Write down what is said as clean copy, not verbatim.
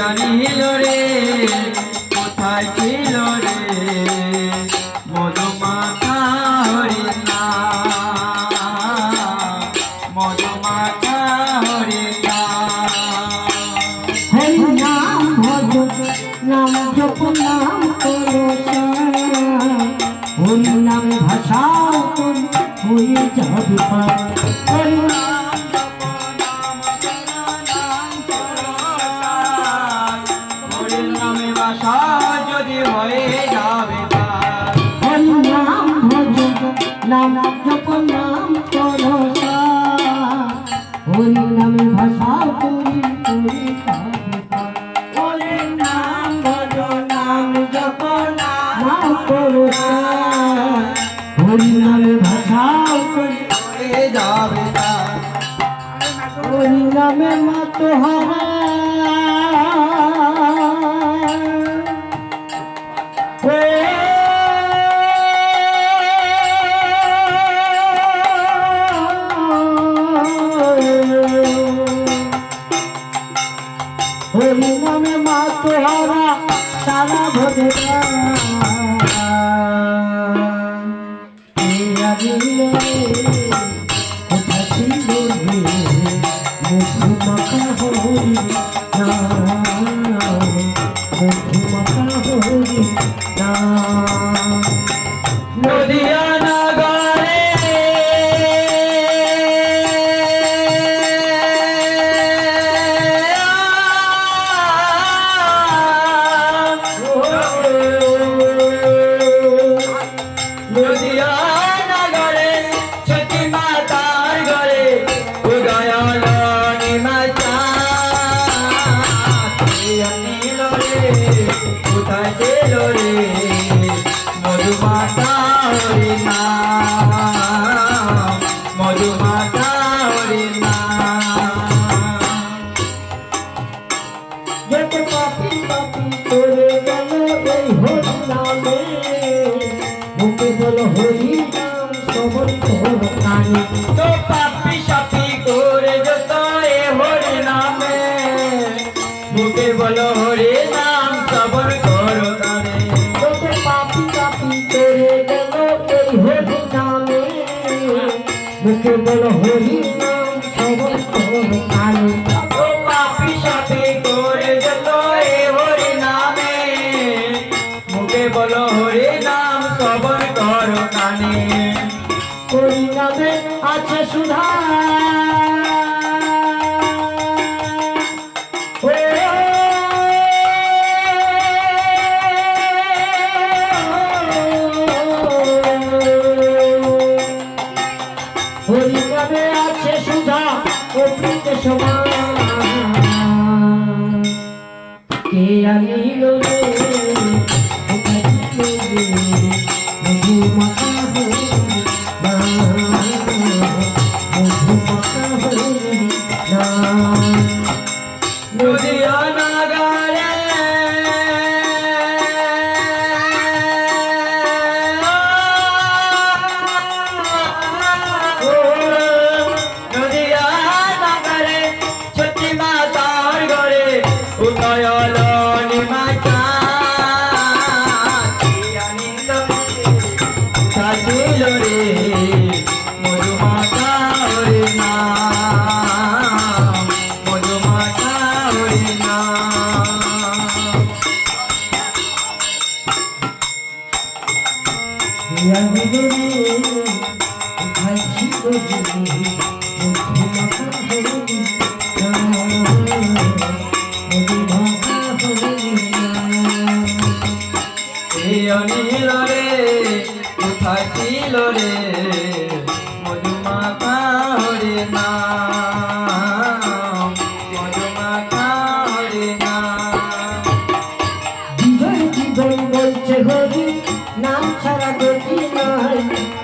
জানিল রে কোথায় ছিল রে মধুমাখা হরিণা মধুমাখা হরিণা হরি নাম ভজ নাম জপ নাম করো হরি নাম ভাষা হয়ে যাবে হরি যদি হয়ে যাবে হরি নাম ভজ নাম জপ নাম করো হরি নামে ভাষা করি করি হরি নাম ভজ নাম জপ নাম করো হরি নামে ভাষা করি হয়ে যাবে হরি নামে মাতোহারা হরি নামে মা তোহারা সারা ভরে নদিয়া নগরে নদিয়া নগরে সতী মাতার ঘরে উদয়াল নিমাচা নীল রে কোথায় ছিল রে মধুমাখা হরিণা মধুমাখা হরিণা যত পাপি পাপি করে গেল এই হরি নামে মুখে বলো হরি নাম সবল করো কানে তো পাপি সাপি করে যত এ হরি নামে মুখে বলো হরি নাম সবর করো কানে যত পাপি পাপি করে গেল এই হরি নামে মুখে বলো হরি নাম সবল করো কানে তো পাপি সাপি করে যত এ হরি নামে মুখে বলো হরি নাম সবর করো কানে হরি নামে আছে সুধা হরি নামে আছে সুধা অমৃত সমান কে আনিল রে মধুমাখা হরিণা মধুমাখা হরিণা নদিয়া নগরে নদিয়া নগরে সতী মাতার ঘরে উদয়াল নিমাচা আনিল সাজিল রে মধুমাখা হরিণা মধুমাখা হরিণা অনিল রে কোথায় ছিল রে মধুমাখা হরিণা